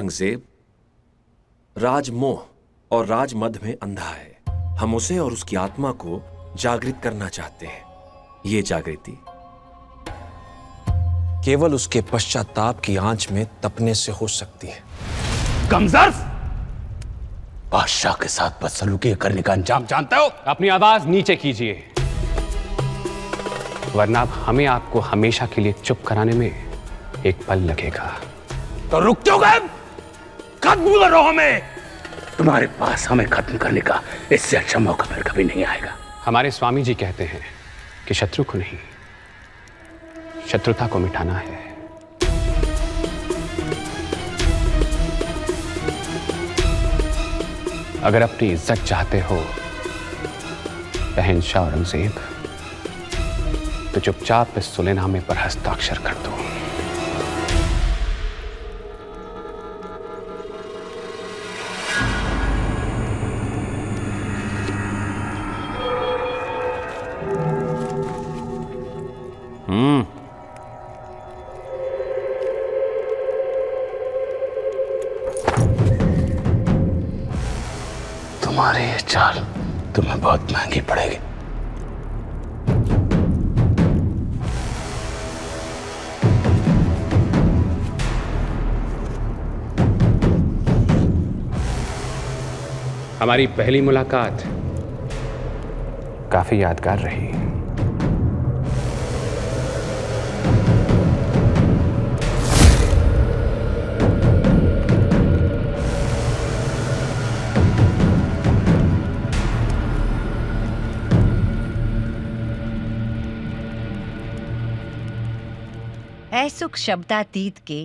औरंगजेब राजमोह और राजमद में अंधा है। हम उसे और उसकी आत्मा को जागृत करना चाहते हैं। ये जागृति केवल उसके पश्चाताप की आंच में तपने से हो सकती है। कमजर्फ! बादशाह के साथ बदसलूकी करने का अंजाम जानते हो? अपनी आवाज नीचे कीजिए, वरना हमें आपको हमेशा के लिए चुप कराने में एक पल लगेगा। तो रुक क्यों गए? खत्म करो हमें। तुम्हारे पास हमें खत्म करने का इससे अच्छा मौका फिर कभी नहीं आएगा। हमारे स्वामी जी कहते हैं कि शत्रु को नहीं, शत्रुता को मिटाना है। अगर अपनी इज्जत चाहते हो शहंशाह औरंगजेब, तो चुपचाप इस सुलेनामे पर हस्ताक्षर कर दो। तुम्हारी ये चाल तुम्हें बहुत महंगी पड़ेगी। हमारी पहली मुलाकात काफी यादगार रही। सुख शब्दातीत के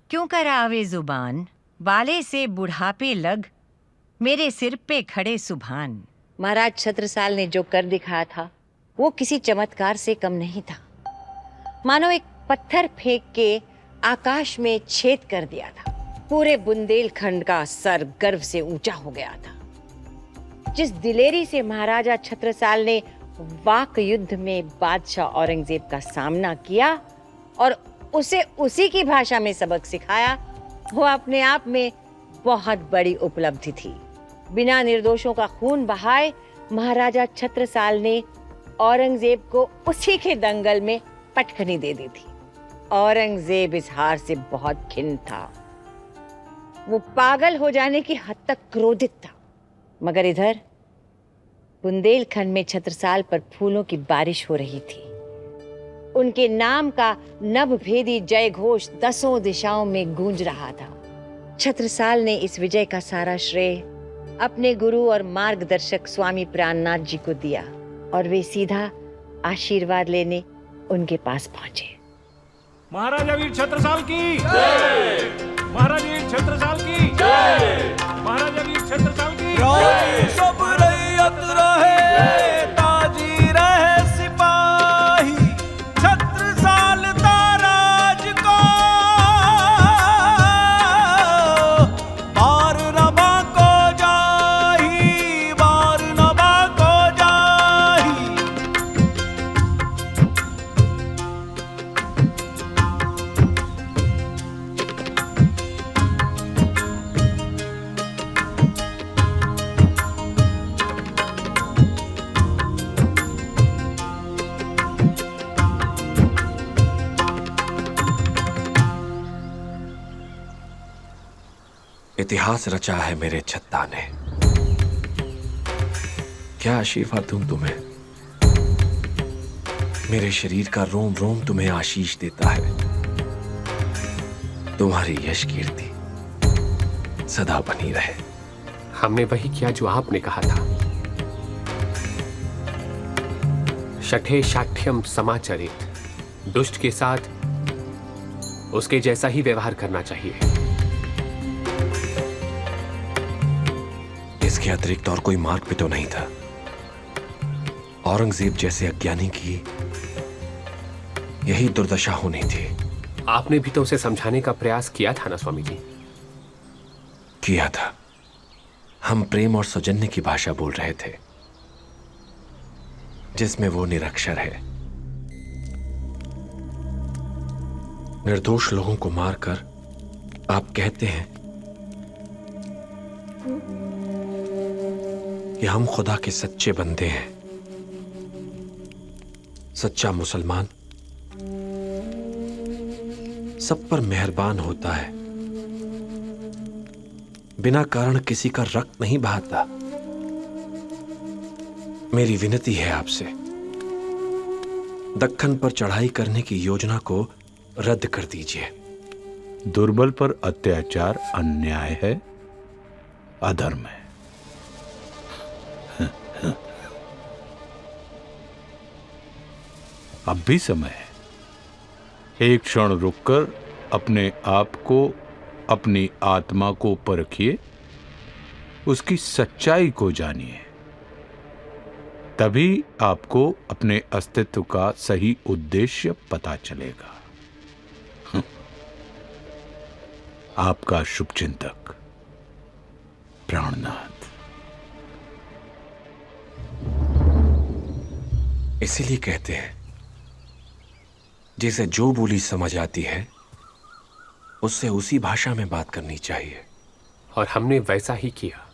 क्यों करावे जुबान, वाले से बुढ़ापे लग मेरे सिर पे खड़े सुभान। महाराज छत्रसाल ने जो कर दिखाया था वो किसी चमत्कार से कम नहीं था। मानो एक पत्थर फेंक के आकाश में छेद कर दिया था। पूरे बुंदेलखंड का सर गर्व से ऊंचा हो गया था। जिस दिलेरी से महाराजा छत्रसाल ने वाक युद्ध में बादशाह औरंगजेब का सामना किया और उसे उसी की भाषा में सबक सिखाया, वो अपने आप में बहुत बड़ी उपलब्धि थी। बिना निर्दोषों का खून बहाए महाराजा छत्रसाल ने औरंगजेब को उसी के दंगल में पटकनी दे दी थी। औरंगजेब इस हार से बहुत खिन्न था। वो पागल हो जाने की हद तक क्रोधित था। मगर इधर बुंदेलखंड में छत्रसाल पर फूलों की बारिश हो रही थी। उनके नाम का नभभेदी जय घोष 10 दिशाओं में गूंज रहा था। छत्रसाल ने इस विजय का सारा श्रेय अपने गुरु और मार्गदर्शक स्वामी प्राणनाथ जी को दिया और वे सीधा आशीर्वाद लेने उनके पास पहुंचे। महाराजा वीर छत्रसाल की जय! महाराजा वीर छत्रसाल की जय! महाराजा वीर छत्रसाल की जय! सब रैयत रहे, ताजी रहे सिपाही, छत्रसाल ताराज को बार नभा को जाही, बार नभा को जाही। इतिहास रचा है मेरे छत्ता ने। क्या आशीर्वाद दूं तुम्हें? मेरे शरीर का रोम रोम तुम्हें आशीष देता है। तुम्हारी यश कीर्ति सदा बनी रहे। हमने वही किया जो आपने कहा था। शठे शाठ्यम समाचरित, दुष्ट के साथ उसके जैसा ही व्यवहार करना चाहिए। इसके अतिरिक्त और कोई मार्ग भी तो नहीं था। औरंगजेब जैसे अज्ञानी की यही दुर्दशा होनी थी। आपने भी तो उसे समझाने का प्रयास किया था ना स्वामी जी? किया था। हम प्रेम और सौजन्य की भाषा बोल रहे थे, जिसमें वो निरक्षर है। निर्दोष लोगों को मारकर आप कहते हैं कि हम खुदा के सच्चे बंदे हैं। सच्चा मुसलमान सब पर मेहरबान होता है, बिना कारण किसी का रक्त नहीं बहाता। मेरी विनती है आपसे, दक्कन पर चढ़ाई करने की योजना को रद्द कर दीजिए। दुर्बल पर अत्याचार अन्याय है, अधर्म है। अब भी समय है। एक क्षण रुककर अपने आप को, अपनी आत्मा को परखिए, उसकी सच्चाई को जानिए। तभी आपको अपने अस्तित्व का सही उद्देश्य पता चलेगा। आपका शुभचिंतक प्राणनाथ। इसीलिए कहते हैं, जिसे जो बोली समझ आती है उससे उसी भाषा में बात करनी चाहिए। और हमने वैसा ही किया।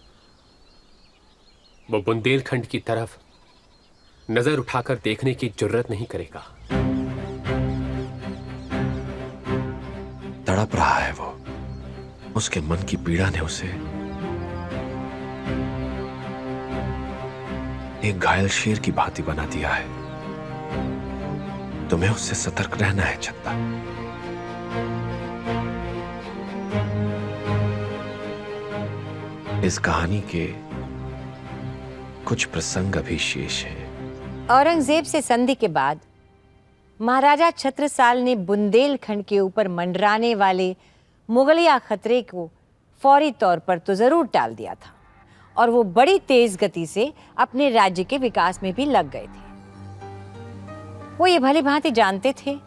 वो बुंदेलखंड की तरफ नजर उठाकर देखने की जुर्रत नहीं करेगा। तड़प रहा है वो, उसके मन की पीड़ा ने उसे एक घायल शेर की भांति बना दिया है। तुम्हें उससे सतर्क रहना है छत्ता। इस कहानी के कुछ प्रसंग अभी शेष हैं। औरंगजेब से संधि के बाद महाराजा छत्रसाल ने बुंदेलखंड के ऊपर मंडराने वाले मुगलिया खतरे को फौरी तौर पर तो जरूर टाल दिया था, और वो बड़ी तेज गति से अपने राज्य के विकास में भी लग गए थे। वो ये भली भांति जानते थे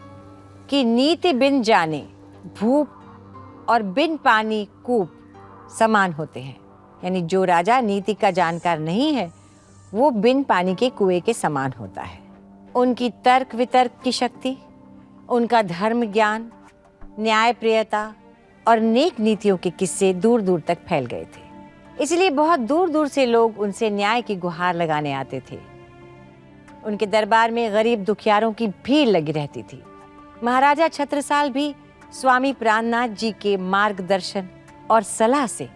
कि नीति बिन जाने भूप और बिन पानी कूप समान होते हैं। यानी जो राजा नीति का जानकार नहीं है वो बिन पानी के कुएं के समान होता है। उनकी तर्क वितर्क की शक्ति, उनका धर्म ज्ञान, न्यायप्रियता और नेक नीतियों के किस्से दूर दूर तक फैल गए थे। इसलिए बहुत दूर दूर से लोग उनसे न्याय की गुहार लगाने आते थे। उनके दरबार में गरीब दुखियारों की भीड़ लगी रहती थी। महाराजा छत्रसाल भी स्वामी प्राणनाथ जी के मार्गदर्शन और सलाह से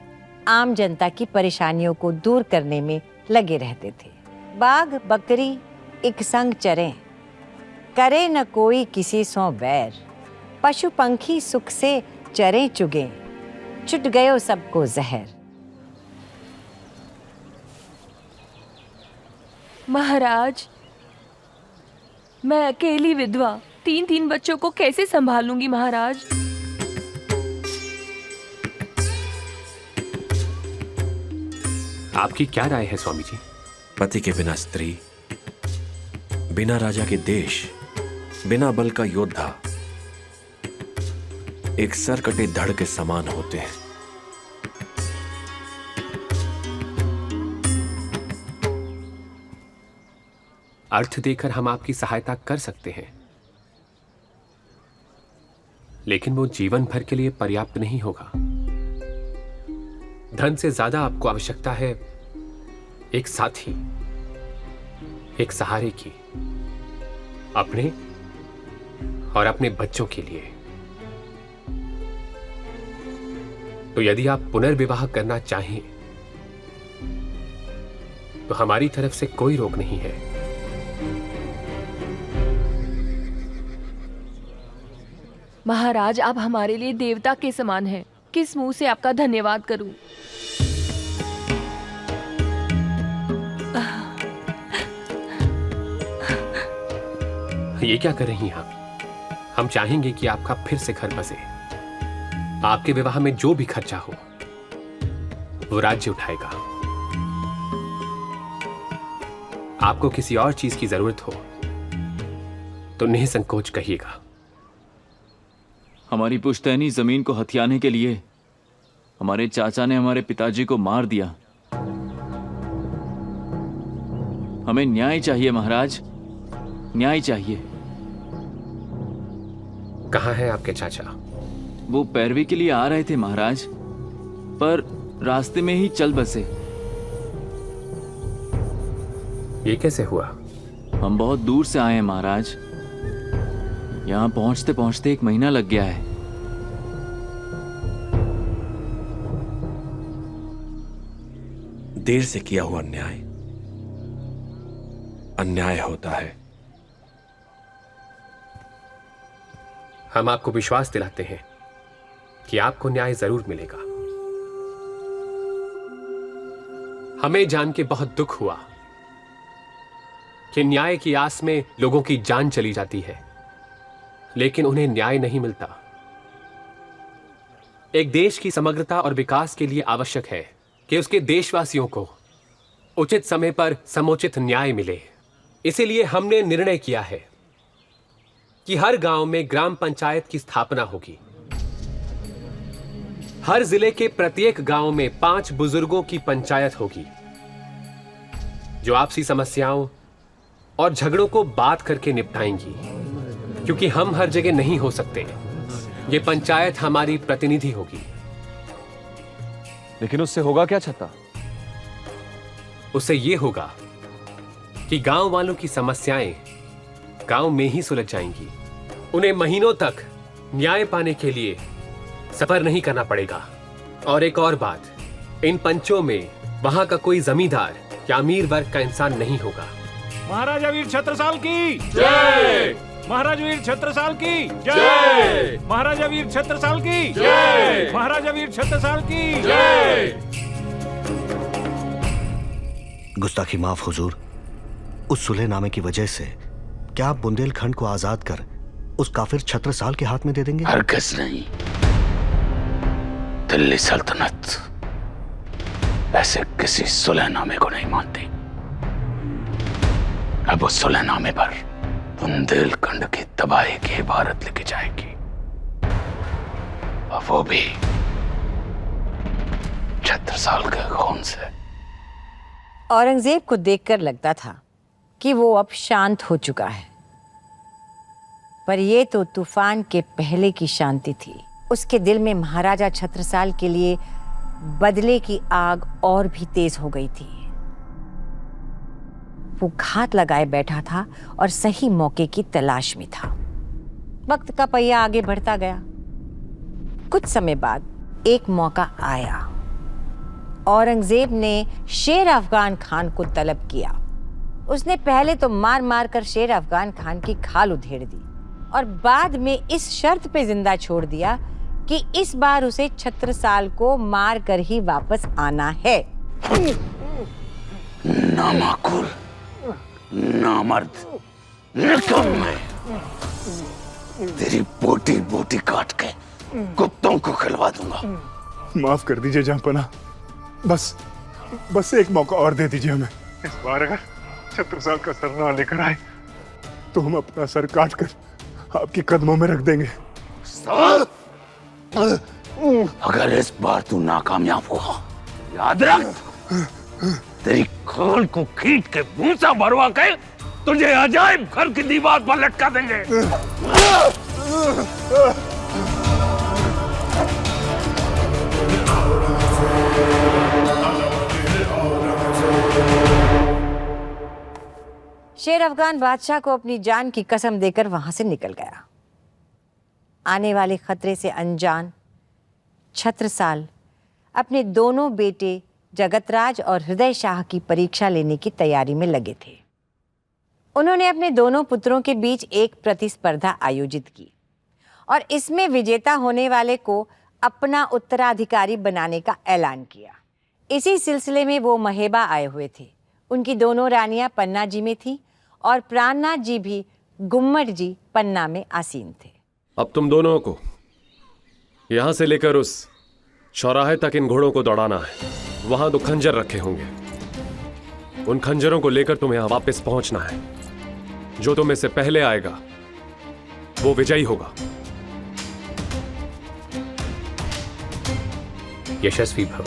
आम जनता की परेशानियों को दूर करने में लगे रहते थे। बाघ बकरी एक संग चरें, करे न कोई किसी सो बैर, पशु पंखी सुख से चरें चुगे, छुट गयो सबको जहर। महाराज, मैं अकेली विधवा 3 बच्चों को कैसे संभालूंगी महाराज? आपकी क्या राय है स्वामी जी? पति के बिना स्त्री, बिना राजा के देश, बिना बल का योद्धा एक सर कटे धड़ के समान होते हैं। अर्थ देकर हम आपकी सहायता कर सकते हैं, लेकिन वो जीवन भर के लिए पर्याप्त नहीं होगा। धन से ज्यादा आपको आवश्यकता है एक साथी, एक सहारे की, अपने और अपने बच्चों के लिए। तो यदि आप पुनर्विवाह करना चाहें तो हमारी तरफ से कोई रोक नहीं है। महाराज, आप हमारे लिए देवता के समान हैं। किस मुंह से आपका धन्यवाद करूं? ये क्या कर रही हैं आप? हम चाहेंगे कि आपका फिर से घर बसे। आपके विवाह में जो भी खर्चा हो वो राज्य उठाएगा। आपको किसी और चीज की जरूरत हो तो निसंकोच कहिएगा। हमारी पुश्तैनी जमीन को हथियाने के लिए हमारे चाचा ने हमारे पिताजी को मार दिया। हमें न्याय चाहिए महाराज, न्याय चाहिए। कहाँ है आपके चाचा? वो पैरवी के लिए आ रहे थे महाराज, पर रास्ते में ही चल बसे। ये कैसे हुआ? हम बहुत दूर से आए हैं महाराज। यहाँ पहुंचते पहुंचते 1 महीना लग गया है। देर से किया हुआ अन्याय अन्याय होता है। हम आपको विश्वास दिलाते हैं कि आपको न्याय जरूर मिलेगा। हमें जान के बहुत दुख हुआ कि न्याय की आस में लोगों की जान चली जाती है, लेकिन उन्हें न्याय नहीं मिलता। एक देश की समग्रता और विकास के लिए आवश्यक है कि उसके देशवासियों को उचित समय पर समुचित न्याय मिले। इसीलिए हमने निर्णय किया है कि हर गांव में ग्राम पंचायत की स्थापना होगी। हर जिले के प्रत्येक गांव में 5 बुजुर्गों की पंचायत होगी जो आपसी समस्याओं और झगड़ों को बात करके निपटाएंगी, क्योंकि हम हर जगह नहीं हो सकते। ये पंचायत हमारी प्रतिनिधि होगी। लेकिन उससे होगा क्या छत्ता? उससे यह होगा कि गांव वालों की समस्याएं गांव में ही सुलझ जाएंगी। उन्हें महीनों तक न्याय पाने के लिए सफर नहीं करना पड़ेगा। और एक और बात, इन पंचों में वहां का कोई जमींदार या अमीर वर्ग का इंसान नहीं होगा। महाराजा वीर छत्रसाल की जय। महाराजा वीर छत्रसाल की जय। महाराजा वीर छत्रसाल की जय। महाराजा वीर छत्रसाल की जय। गुस्ताखी माफ हुजूर। उस सुलहनामे की वजह से क्या आप बुंदेलखंड को आजाद कर उस काफिर छत्रसाल के हाथ में दे देंगे? हरगिज़ नहीं। दिल्ली सल्तनत ऐसे किसी सुलहनामे को नहीं मानती। अब उस सुलहनामे पर बुंदेलखंड की तबाही की इबारत लिखी जाएगी, और वो भी छत्रसाल के खून से। औरंगजेब को देखकर लगता था कि वो अब शांत हो चुका है, पर ये तो तूफान के पहले की शांति थी। उसके दिल में महाराजा छत्रसाल के लिए बदले की आग और भी तेज हो गई थी। वो घात लगाए बैठा था और सही मौके की तलाश में था। वक्त का पहिया आगे बढ़ता गया। कुछ समय बाद एक मौका आया। औरंगजेब ने शेर अफगान खान को तलब किया। उसने पहले तो मार मार कर शेर अफगान खान की खाल उधेड़ दी और बाद में इस शर्त पे जिंदा छोड़ दिया कि इस बार उसे छत्रसाल को मार कर ही वापस आना है। नामाकुल, नामर्द, निकम्मे, तेरी बोटी बोटी काट के कुत्तों को खिलवा दूंगा। माफ कर दीजिए जहांपना, बस एक मौका और दे दीजिए हमें। इस बार अगर छत्रसाल का सर ना लेकर आए तो हम अपना सर काट कर आपके कदमों में रख देंगे। अगर इस बार तू नाकामयाब हुआ, याद रख, तेरी खोल को खींच के भूसा भरवा के तुझे अजायब घर की दीवार पर लटका देंगे। शेर अफगान बादशाह को अपनी जान की कसम देकर वहां से निकल गया। आने वाले खतरे से अनजान छत्रसाल अपने दोनों बेटे जगतराज और हृदय शाह की परीक्षा लेने की तैयारी में लगे थे। उन्होंने अपने दोनों पुत्रों के बीच एक प्रतिस्पर्धा आयोजित की और इसमें विजेता होने वाले को अपना उत्तराधिकारी बनाने का ऐलान किया। इसी सिलसिले में वो महेबा आए हुए थे। उनकी दोनों रानियां पन्ना जी में थी और प्राणनाथ जी भी गुम्मट जी पन्ना में आसीन थे। अब तुम दोनों को यहां से लेकर उस चौराहे तक इन घोड़ों को दौड़ाना है। वहां 2 खंजर रखे होंगे। उन खंजरों को लेकर तुम्हें यहां वापस पहुंचना है। जो तुम्हें से पहले आएगा वो विजयी होगा। यशस्वी भव।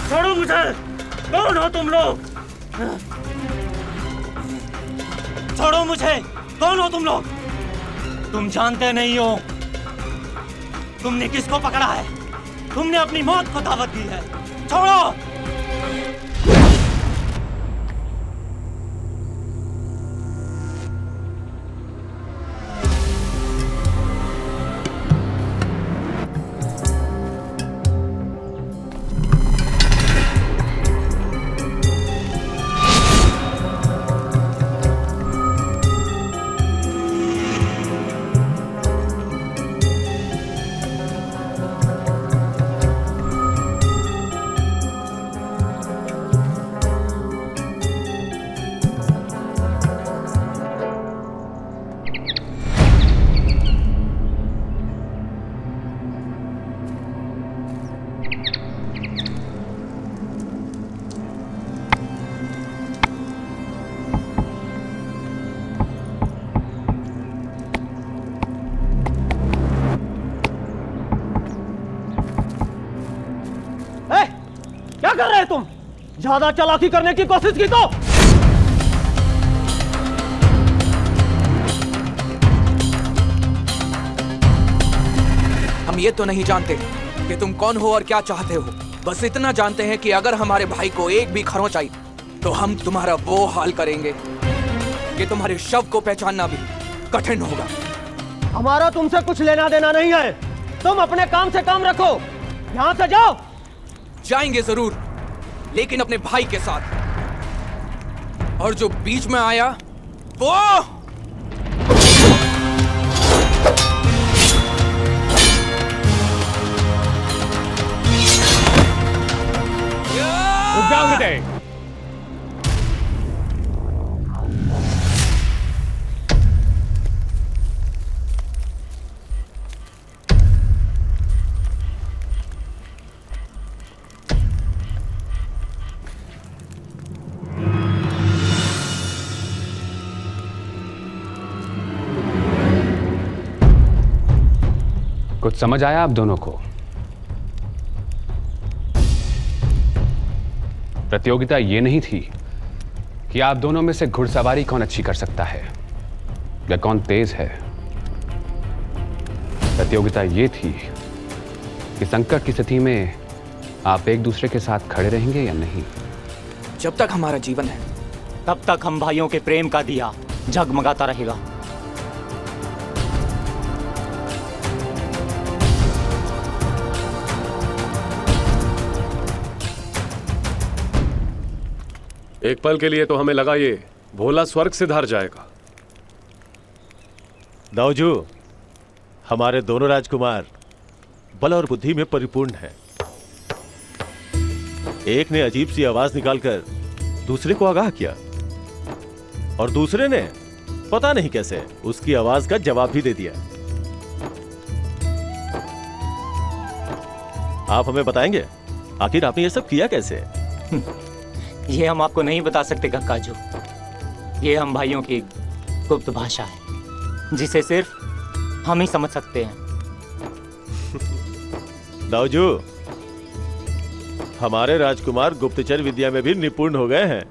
छोड़ो मुझे। कौन हो तुम लोग? छोड़ो मुझे। कौन हो तुम लोग? तुम जानते नहीं हो तुमने किसको पकड़ा है। तुमने अपनी मौत को दावत दी है। छोड़ो। क्या कर रहे हैं तुम? ज्यादा चालाकी करने की कोशिश की तो हम ये तो नहीं जानते कि तुम कौन हो और क्या चाहते हो। बस इतना जानते हैं कि अगर हमारे भाई को एक भी खरोंच आई तो हम तुम्हारा वो हाल करेंगे कि तुम्हारे शव को पहचानना भी कठिन होगा। हमारा तुमसे कुछ लेना देना नहीं है। तुम अपने काम से काम रखो। यहाँ से जाओ। जाएंगे जरूर, लेकिन अपने भाई के साथ। और जो बीच में आया वो रुक जाओ हृदय। कुछ समझ आया आप दोनों को? प्रतियोगिता ये नहीं थी कि आप दोनों में से घुड़सवारी कौन अच्छी कर सकता है या कौन तेज है। प्रतियोगिता ये थी कि संकट की स्थिति में आप एक दूसरे के साथ खड़े रहेंगे या नहीं। जब तक हमारा जीवन है तब तक हम भाइयों के प्रेम का दिया जगमगाता रहेगा। एक पल के लिए तो हमें लगा ये भोला स्वर्ग से धार जाएगा। दाऊजू, हमारे दोनों राजकुमार बल और बुद्धि में परिपूर्ण हैं। एक ने अजीब सी आवाज निकालकर दूसरे को आगाह किया और दूसरे ने पता नहीं कैसे उसकी आवाज का जवाब भी दे दिया। आप हमें बताएंगे आखिर आपने ये सब किया कैसे? ये हम आपको नहीं बता सकते कक्काजू। ये हम भाइयों की गुप्त भाषा है जिसे सिर्फ हम ही समझ सकते हैं। दाऊजू, हमारे राजकुमार गुप्तचर विद्या में भी निपुण हो गए हैं।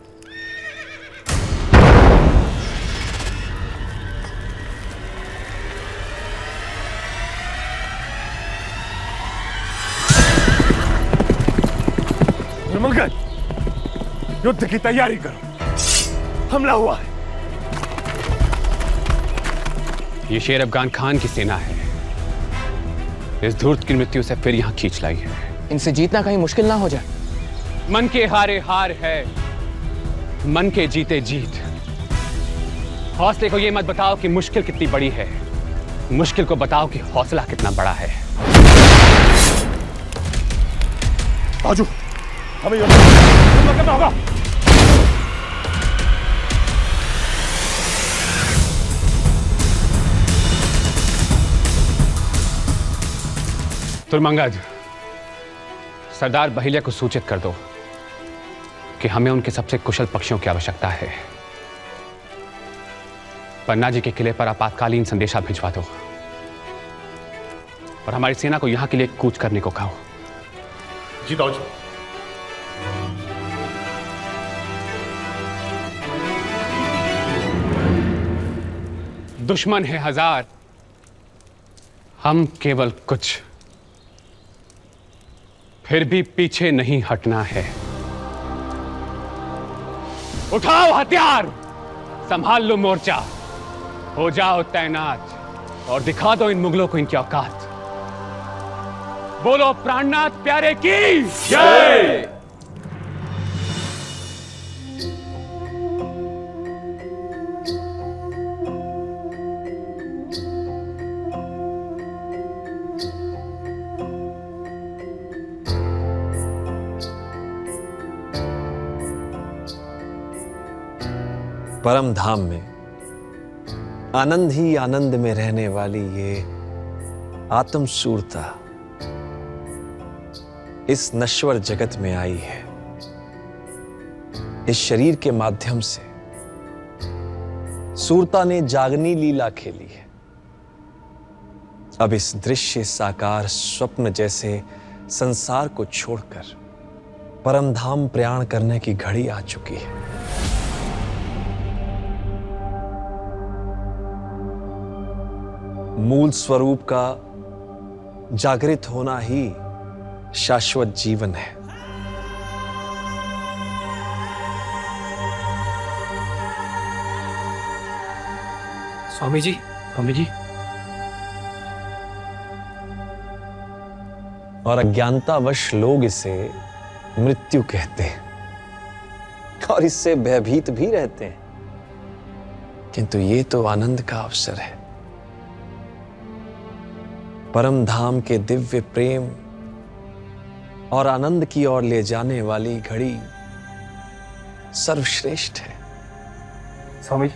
निर्मलगढ़, युद्ध की तैयारी करो। हमला हुआ है। ये शेर अफगान खान की सेना है। इस धूर्त की मृत्यु से फिर यहां खींच लाई है। इनसे जीतना कहीं मुश्किल ना हो जाए। मन के हारे हार है, मन के जीते जीत। हौसले को ये मत बताओ कि मुश्किल कितनी बड़ी है, मुश्किल को बताओ कि हौसला कितना बड़ा है। आजू, हमें हमला करना होगा। तुर्मंगद, सरदार बहिलिया को सूचित कर दो कि हमें उनके सबसे कुशल पक्षियों की आवश्यकता है। पन्ना जी के किले पर आपातकालीन संदेशा भिजवा दो और हमारी सेना को यहां के लिए कूच करने को कहो। जी दाऊजी। दुश्मन है हजार, हम केवल कुछ, फिर भी पीछे नहीं हटना है। उठाओ हथियार, संभाल लो मोर्चा, हो जाओ तैनात और दिखा दो इन मुगलों को इनकी औकात। बोलो प्राणनाथ प्यारे की जय। परम धाम में आनंद ही आनंद में रहने वाली ये आत्म शूरता इस नश्वर जगत में आई है। इस शरीर के माध्यम से सूरता ने जागनी लीला खेली है। अब इस दृश्य साकार स्वप्न जैसे संसार को छोड़कर परम धाम प्रयाण करने की घड़ी आ चुकी है। मूल स्वरूप का जागृत होना ही शाश्वत जीवन है। स्वामी जी, स्वामी जी। और अज्ञानतावश लोग इसे मृत्यु कहते हैं और इससे भयभीत भी रहते हैं, किंतु ये तो आनंद का अवसर है। परम धाम के दिव्य प्रेम और आनंद की ओर ले जाने वाली घड़ी सर्वश्रेष्ठ है। स्वामी जी,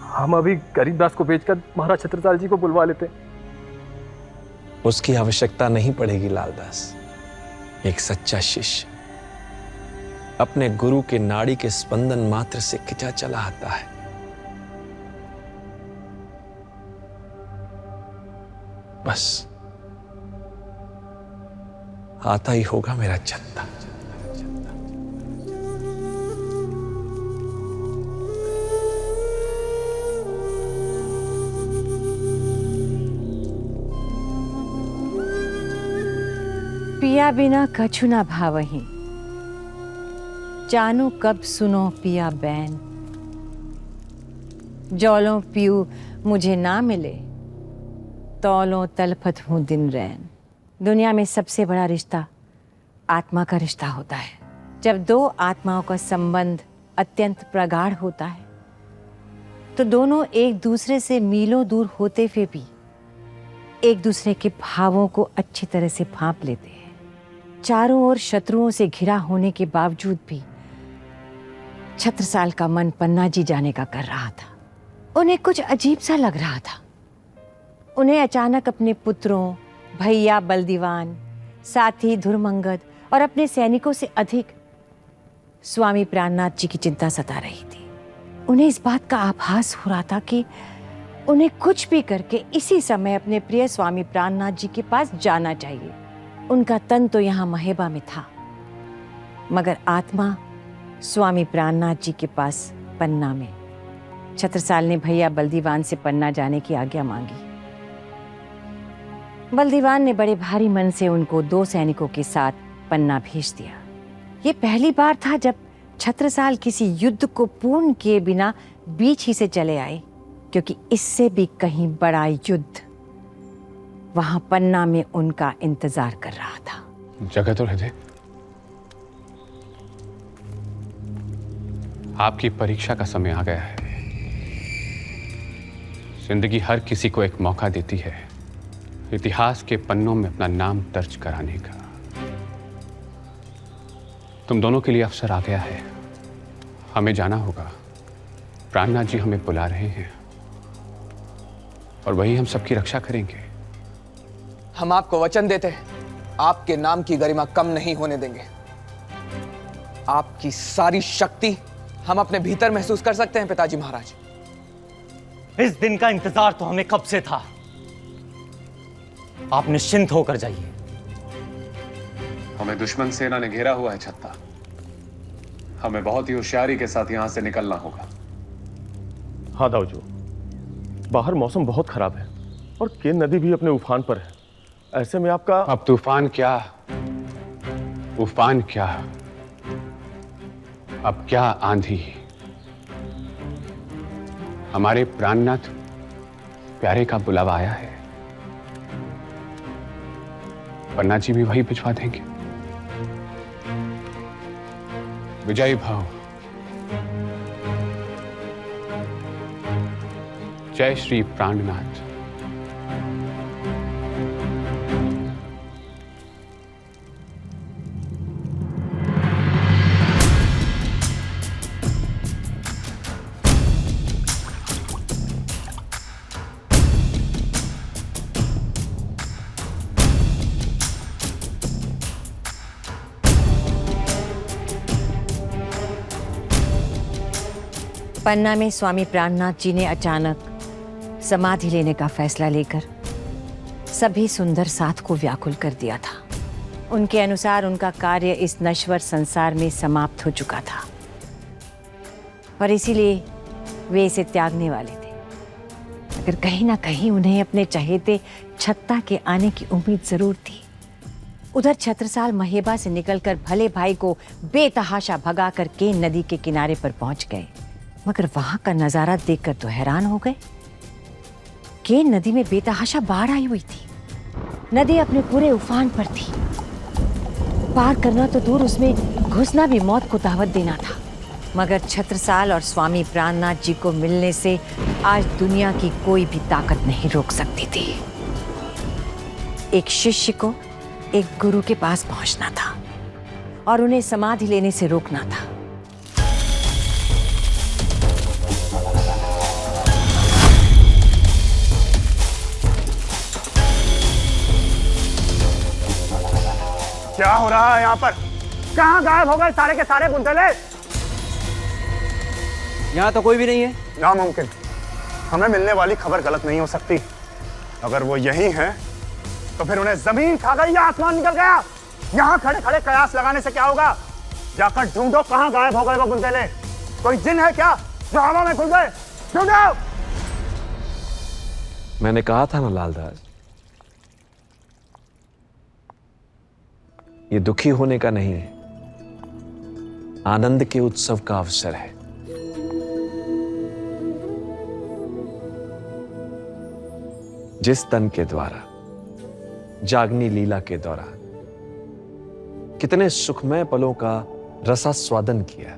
हम अभी गरीबदास को बेचकर महाराज छत्रसाल जी को बुलवा लेते। उसकी आवश्यकता नहीं पड़ेगी लालदास। एक सच्चा शिष्य अपने गुरु के नाड़ी के स्पंदन मात्र से खिंचा चला आता है। बस आता ही होगा मेरा चत्ता। पिया बिना कछु ना भावही, जानो कब सुनो पिया बैन। जौलों पियू मुझे ना मिले, तौलों तलफत हूँ दिन रैन। दुनिया में सबसे बड़ा रिश्ता आत्मा का रिश्ता होता है। जब दो आत्माओं का संबंध अत्यंत प्रगाढ़ होता है तो दोनों एक दूसरे से मीलों दूर होते हुए भी एक दूसरे के भावों को अच्छी तरह से भांप लेते हैं। चारों ओर शत्रुओं से घिरा होने के बावजूद भी छत्रसाल का मन पन्ना जी जाने का कर रहा था। उन्हें कुछ अजीब सा लग रहा था। उन्हें अचानक अपने पुत्रों, भैया बलदीवान, साथी धुरमंगद और अपने सैनिकों से अधिक स्वामी प्राणनाथ जी की चिंता सता रही थी। उन्हें इस बात का आभास हो रहा था कि उन्हें कुछ भी करके इसी समय अपने प्रिय स्वामी प्राणनाथ जी के पास जाना चाहिए। उनका तन तो यहाँ महेबा में था, मगर आत्मा स्वामी प्राणनाथ जी के पास पन्ना में। छत्रसाल ने भैया बलदीवान से पन्ना जाने की आज्ञा मांगी। बलदीवान ने बड़े भारी मन से उनको 2 सैनिकों के साथ पन्ना भेज दिया। ये पहली बार था जब छत्रसाल किसी युद्ध को पूर्ण किए बिना बीच ही से चले आए, क्योंकि इससे भी कहीं बड़ा युद्ध वहां पन्ना में उनका इंतजार कर रहा था। जगत और हृदय, आपकी परीक्षा का समय आ गया है। जिंदगी हर किसी को एक मौका देती है इतिहास के पन्नों में अपना नाम दर्ज कराने का। तुम दोनों के लिए अवसर आ गया है। हमें जाना होगा। प्राणनाथ जी हमें बुला रहे हैं और वही हम सबकी रक्षा करेंगे। हम आपको वचन देते हैं, आपके नाम की गरिमा कम नहीं होने देंगे। आपकी सारी शक्ति हम अपने भीतर महसूस कर सकते हैं पिताजी महाराज। इस दिन का इंतजार तो हमें कब से था। आप निश्चिंत होकर जाइए। हमें दुश्मन सेना ने घेरा हुआ है छत्ता। हमें बहुत ही होशियारी के साथ यहां से निकलना होगा। हाँ दाऊजो, बाहर मौसम बहुत खराब है और केन नदी भी अपने उफान पर है। ऐसे में आपका अब तूफान क्या, उफान क्या, अब क्या आंधी। हमारे प्राणनाथ प्यारे का बुलावा आया है। पन्ना जी भी वही भिजवा देंगे। विजयी भाव। जय श्री प्राणनाथ। पन्ना में स्वामी प्राणनाथ जी ने अचानक समाधि लेने का फैसला लेकर सभी सुंदर साथ को व्याकुल कर दिया था। उनके अनुसार उनका कार्य इस नश्वर संसार में समाप्त हो चुका था और इसीलिए वे इसे त्यागने वाले थे। मगर कहीं ना कहीं उन्हें अपने चहेते छत्ता के आने की उम्मीद जरूर थी। उधर छत्रसाल महेबा से निकलकर भले भाई को बेतहाशा भगाकर केन नदी के किनारे पर पहुंच गए, मगर वहां का नजारा देखकर तो हैरान हो गए। केन नदी में बेतहाशा बाढ़ आई हुई थी। नदी अपने पूरे उफान पर थी। पार करना तो दूर, उसमें घुसना भी मौत को दावत देना था। मगर छत्रसाल और स्वामी प्राणनाथ जी को मिलने से आज दुनिया की कोई भी ताकत नहीं रोक सकती थी। एक शिष्य को एक गुरु के पास पहुंचना था और उन्हें समाधि लेने से रोकना था। क्या हो रहा है यहाँ पर? कहाँ गायब हो गए सारे के सारे बुंदेले? यहाँ तो कोई भी नहीं है। नामुमकिन, हमें मिलने वाली खबर गलत नहीं हो सकती। अगर वो यही हैं, तो फिर उन्हें जमीन खा गई या आसमान निकल गया। यहाँ खड़े खड़े कयास लगाने से क्या होगा? जाकर ढूंढो कहाँ गायब हो गए वो बुंदेले। कोई जिन है क्या जो हवा में घुल गए? ढूंढो। मैंने कहा था ना लालदास, ये दुखी होने का नहीं है, आनंद के उत्सव का अवसर है। जिस तन के द्वारा जागनी लीला के दौरान कितने सुखमय पलों का रसास्वादन किया,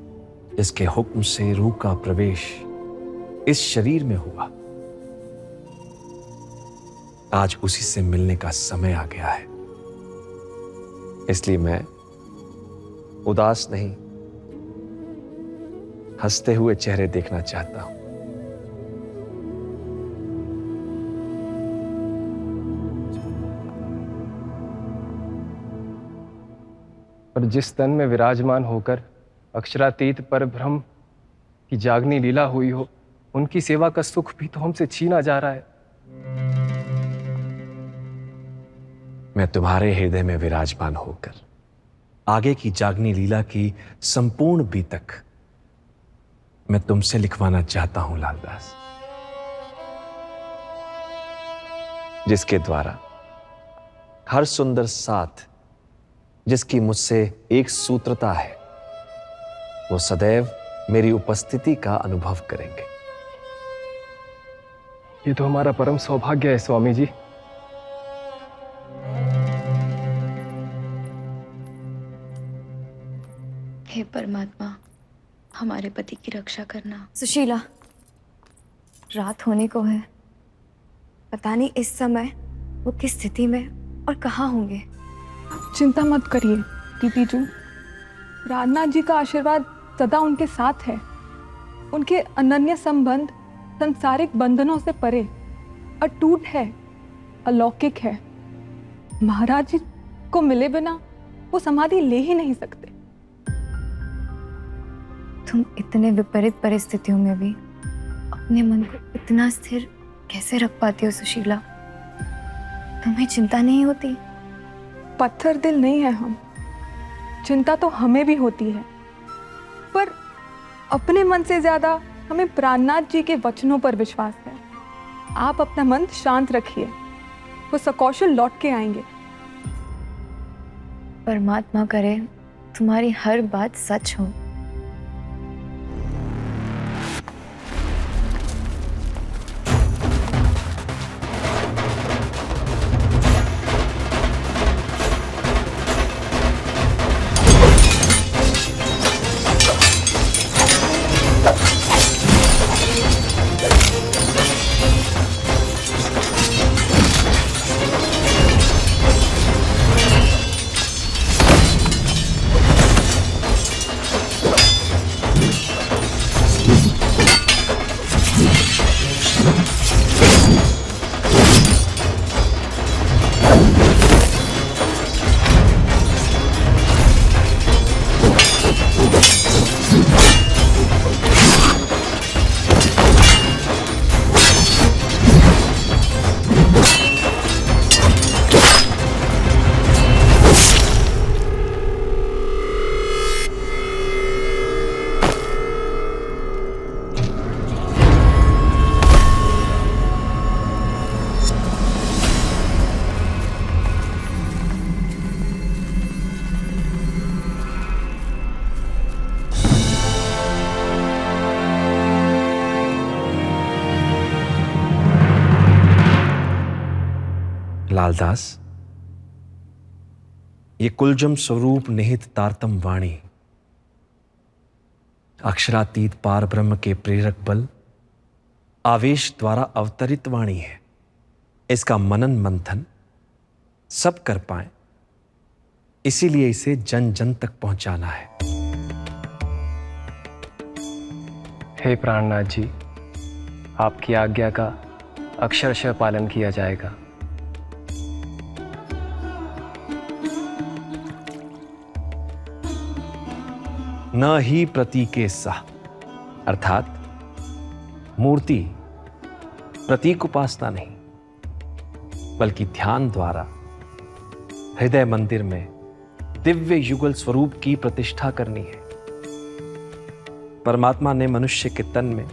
इसके हुक्म से रूह का प्रवेश इस शरीर में हुआ, आज उसी से मिलने का समय आ गया है। इसलिए मैं उदास नहीं, हंसते हुए चेहरे देखना चाहता हूं। और जिस तन में विराजमान होकर अक्षरातीत पर ब्रह्म की जागनी लीला हुई हो, उनकी सेवा का सुख भी तो हमसे छीना जा रहा है। मैं तुम्हारे हृदय में विराजमान होकर आगे की जागनी लीला की संपूर्ण बीतक मैं तुमसे लिखवाना चाहता हूं लालदास, जिसके द्वारा हर सुंदर साथ जिसकी मुझसे एक सूत्रता है, वो सदैव मेरी उपस्थिति का अनुभव करेंगे। ये तो हमारा परम सौभाग्य है स्वामी जी। हे परमात्मा, हमारे पति की रक्षा करना। सुशीला, रात होने को है। पता नहीं इस समय वो किस स्थिति में और कहाँ होंगे। चिंता मत करिए दीदी जी, प्राणनाथ जी का आशीर्वाद सदा उनके साथ है। उनके अनन्य संबंध संसारिक बंधनों से परे अटूट है, अलौकिक है। महाराज जी को मिले बिना वो समाधि ले ही नहीं सकते। तुम इतने विपरीत परिस्थितियों में भी अपने मन को इतना स्थिर कैसे रख पाती हो सुशीला? तुम्हें चिंता नहीं होती? पत्थर दिल नहीं है हम, चिंता तो हमें भी होती है, पर अपने मन से ज्यादा हमें प्राणनाथ जी के वचनों पर विश्वास है। आप अपना मन शांत रखिए, वो सकौशल लौट के आएंगे। परमात्मा करे तुम्हारी हर बात सच हो। लालदास, ये कुलजम स्वरूप निहित तारतम वाणी अक्षरातीत पार ब्रह्म के प्रेरक बल आवेश द्वारा अवतरित वाणी है। इसका मनन मंथन सब कर पाए, इसीलिए इसे जन जन तक पहुंचाना है। हे प्राणनाथ जी, आपकी आज्ञा का अक्षरशः पालन किया जाएगा। न ही प्रतीके सह, अर्थात मूर्ति प्रतीक उपासना नहीं, बल्कि ध्यान द्वारा हृदय मंदिर में दिव्य युगल स्वरूप की प्रतिष्ठा करनी है। परमात्मा ने मनुष्य के तन में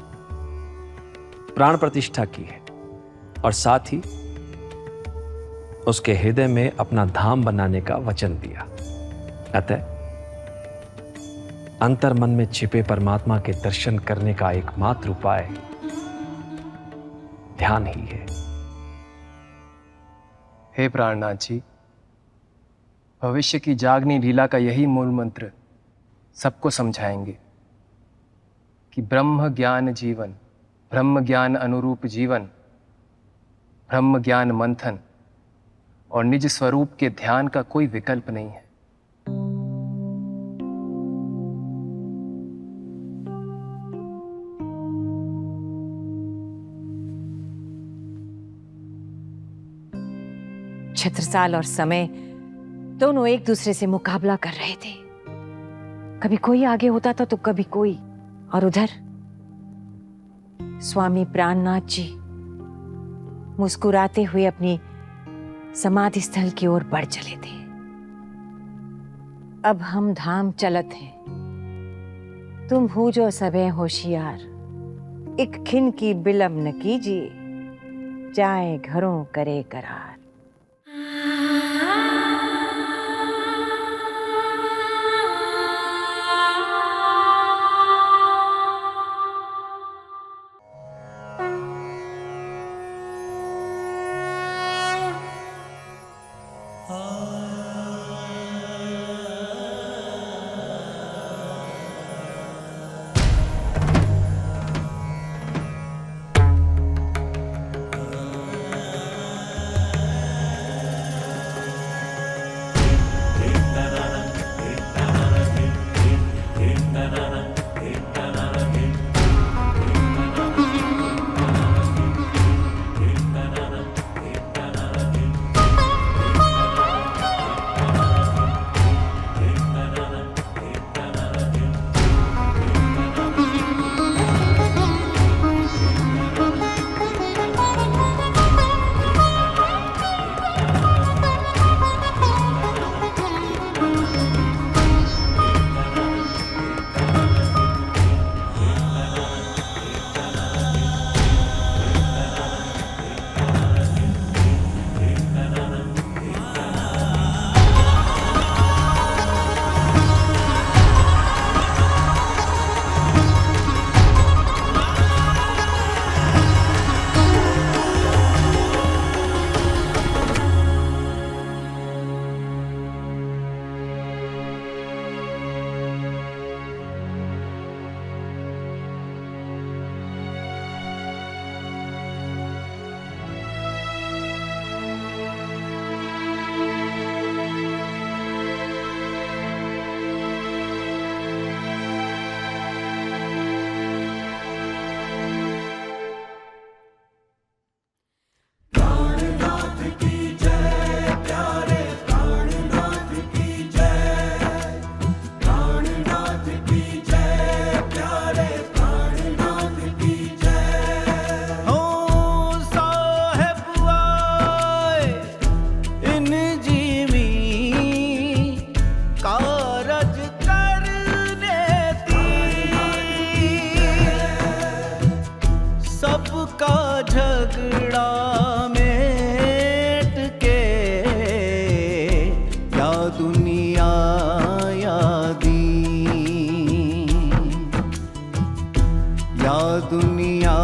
प्राण प्रतिष्ठा की है और साथ ही उसके हृदय में अपना धाम बनाने का वचन दिया। अतः अंतर मन में छिपे परमात्मा के दर्शन करने का एकमात्र उपाय ध्यान ही है। हे प्राणनाथ जी, भविष्य की जागनी लीला का यही मूल मंत्र सबको समझाएंगे कि ब्रह्म ज्ञान जीवन, ब्रह्म ज्ञान अनुरूप जीवन, ब्रह्म ज्ञान मंथन और निज स्वरूप के ध्यान का कोई विकल्प नहीं है। छत्रसाल और समय दोनों एक दूसरे से मुकाबला कर रहे थे। कभी कोई आगे होता था तो कभी कोई, और उधर स्वामी प्राणनाथ जी मुस्कुराते हुए अपनी समाधि स्थल की ओर बढ़ चले थे। अब हम धाम चलत हैं, तुम हूजो सबे होशियार, एक खिन की बिलम न कीजिए, जाए घरों करे करार। दुनिया